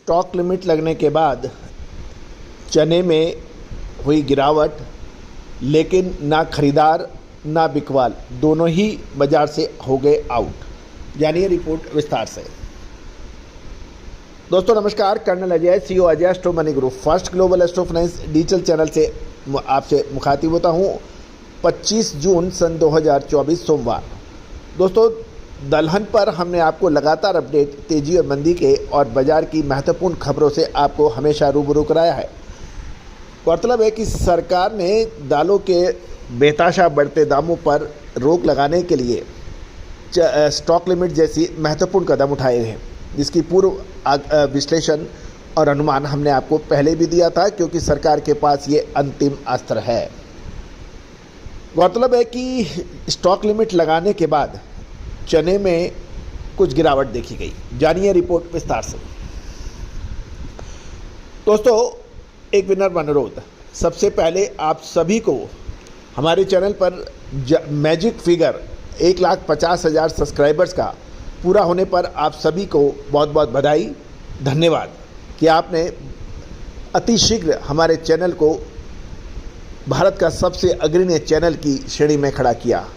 Stock limit लगने के बाद चने में हुई गिरावट, लेकिन ना खरीदार ना बिकवाल दोनों ही बाजार से हो गए आउट। जानिए रिपोर्ट विस्तार से। दोस्तों नमस्कार, colonel Ajay, CEO Ajay astro money group first global astro finance digital channel से आपसे मुखातिब होता हूं। 25 जून सन 2024 सोमवार। दोस्तों दलहन पर हमने आपको लगातार अपडेट, तेजी और मंदी के और बाजार की महत्वपूर्ण खबरों से आपको हमेशा रूबरू कराया है। गौरतलब है कि सरकार ने दालों के बेताशा बढ़ते दामों पर रोक लगाने के लिए स्टॉक लिमिट जैसी महत्वपूर्ण कदम उठाए हैं, जिसकी पूर्व विश्लेषण और अनुमान हमने आपको पहले भी दिया था, क्योंकि सरकार के पास ये अंतिम अस्त्र है। गौरतलब है कि स्टॉक लिमिट लगाने के बाद चने में कुछ गिरावट देखी गई। जानिए रिपोर्ट विस्तार से। दोस्तों एक विनम्र अनुरोध, सबसे पहले आप सभी को हमारे चैनल पर मैजिक फिगर 1,50,000 सब्सक्राइबर्स का पूरा होने पर आप सभी को बहुत बहुत बधाई, धन्यवाद कि आपने अति शीघ्र हमारे चैनल को भारत का सबसे अग्रणी चैनल की श्रेणी में खड़ा किया।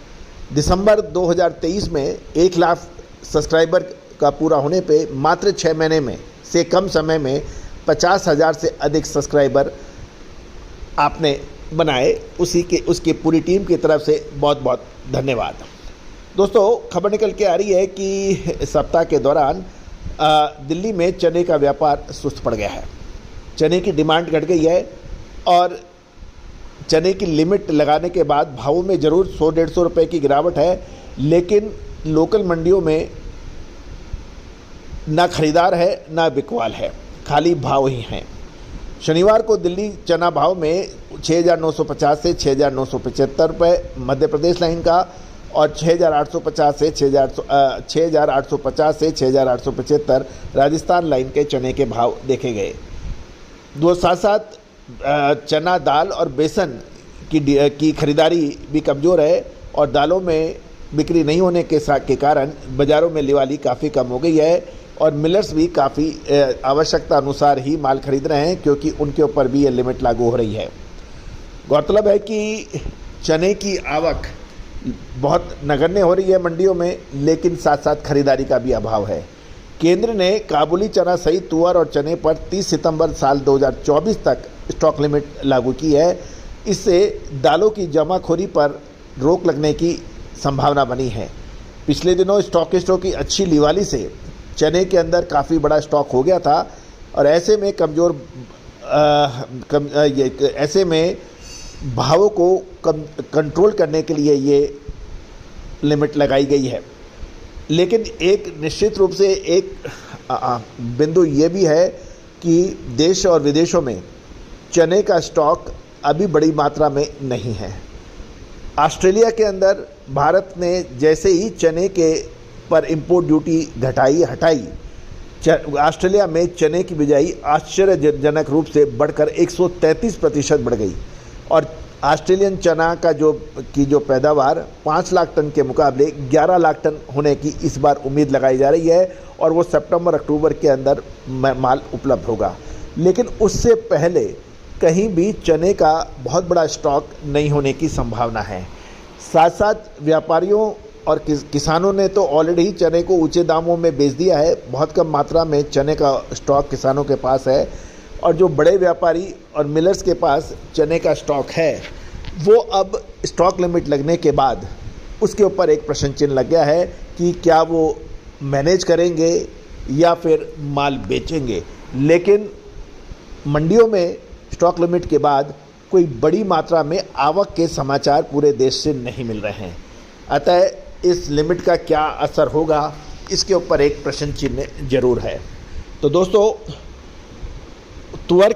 दिसंबर 2023 में 1 लाख सब्सक्राइबर का पूरा होने पे मात्र 6 महीने में से कम समय में 50,000 से अधिक सब्सक्राइबर आपने बनाए। उसकी पूरी टीम की तरफ से बहुत बहुत धन्यवाद। दोस्तों खबर निकल के आ रही है कि सप्ताह के दौरान दिल्ली में चने का व्यापार सुस्त पड़ गया है। चने की डिमांड घट गई है और चने की लिमिट लगाने के बाद भावों में ज़रूर 100-150 रुपये की गिरावट है, लेकिन लोकल मंडियों में ना खरीदार है ना बिकवाल है, खाली भाव ही हैं। शनिवार को दिल्ली चना भाव में 6,950 से 6,975 रुपये मध्य प्रदेश लाइन का और 6,850 से 6,875 राजस्थान लाइन के चने के भाव देखे गए। दो साथ साथ चना, दाल और बेसन की खरीदारी भी कमज़ोर है और दालों में बिक्री नहीं होने के कारण बाज़ारों में लिवाली काफ़ी कम हो गई है और मिलर्स भी काफ़ी आवश्यकता अनुसार ही माल खरीद रहे हैं, क्योंकि उनके ऊपर भी ये लिमिट लागू हो रही है। गौरतलब है कि चने की आवक बहुत नगण्य हो रही है मंडियों में, लेकिन साथ साथ खरीदारी का भी अभाव है। केंद्र ने काबुली चना सहित तुअर और चने पर 30 सितंबर साल 2024 तक स्टॉक लिमिट लागू की है। इससे दालों की जमाखोरी पर रोक लगने की संभावना बनी है। पिछले दिनों स्टॉकिस्टों की अच्छी लिवाली से चने के अंदर काफ़ी बड़ा स्टॉक हो गया था और ऐसे में भावों को कंट्रोल करने के लिए ये लिमिट लगाई गई है। लेकिन एक निश्चित रूप से एक बिंदु ये भी है कि देश और विदेशों में चने का स्टॉक अभी बड़ी मात्रा में नहीं है। ऑस्ट्रेलिया के अंदर भारत ने जैसे ही चने के पर इंपोर्ट ड्यूटी हटाई, ऑस्ट्रेलिया में चने की बिजाई आश्चर्यजनक रूप से बढ़कर 133% बढ़ गई और ऑस्ट्रेलियन चना का जो पैदावार 5 लाख टन के मुकाबले 11 लाख टन होने की इस बार उम्मीद लगाई जा रही है और वो सितंबर अक्टूबर के अंदर माल उपलब्ध होगा। लेकिन उससे पहले कहीं भी चने का बहुत बड़ा स्टॉक नहीं होने की संभावना है। साथ साथ व्यापारियों और किसानों ने तो ऑलरेडी चने को ऊंचे दामों में बेच दिया है। बहुत कम मात्रा में चने का स्टॉक किसानों के पास है और जो बड़े व्यापारी और मिलर्स के पास चने का स्टॉक है, वो अब स्टॉक लिमिट लगने के बाद उसके ऊपर एक प्रश्न चिन्ह लग गया है कि क्या वो मैनेज करेंगे या फिर माल बेचेंगे। लेकिन मंडियों में स्टॉक लिमिट के बाद कोई बड़ी मात्रा में आवक के समाचार पूरे देश से नहीं मिल रहे हैं। अतः इस लिमिट का क्या असर होगा, इसके ऊपर एक प्रश्न चिन्ह जरूर है। तो दोस्तों तुअर,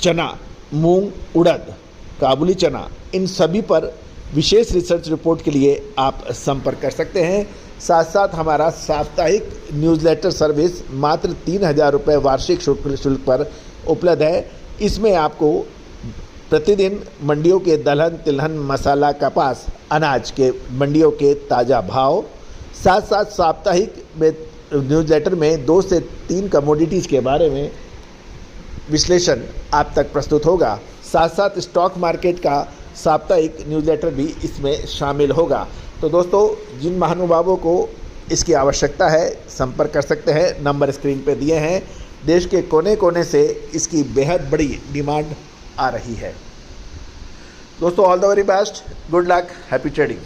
चना, मूंग, उड़द, काबुली चना, इन सभी पर विशेष रिसर्च रिपोर्ट के लिए आप संपर्क कर सकते हैं। साथ साथ हमारा साप्ताहिक न्यूज़लेटर सर्विस मात्र 3,000 रुपये वार्षिक शुल्क पर उपलब्ध है। इसमें आपको प्रतिदिन मंडियों के दलहन, तिलहन, मसाला, कपास, अनाज के मंडियों के ताज़ा भाव, साथ साथ साप्ताहिक में न्यूज़लेटर में 2 से 3 कमोडिटीज़ के बारे में विश्लेषण आप तक प्रस्तुत होगा। साथ साथ स्टॉक मार्केट का साप्ताहिक न्यूज़लेटर भी इसमें शामिल होगा। तो दोस्तों, जिन महानुभावों को इसकी आवश्यकता है संपर्क कर सकते हैं, नंबर स्क्रीन पे दिए हैं। देश के कोने कोने से इसकी बेहद बड़ी डिमांड आ रही है। दोस्तों, all the very best, good luck, happy trading.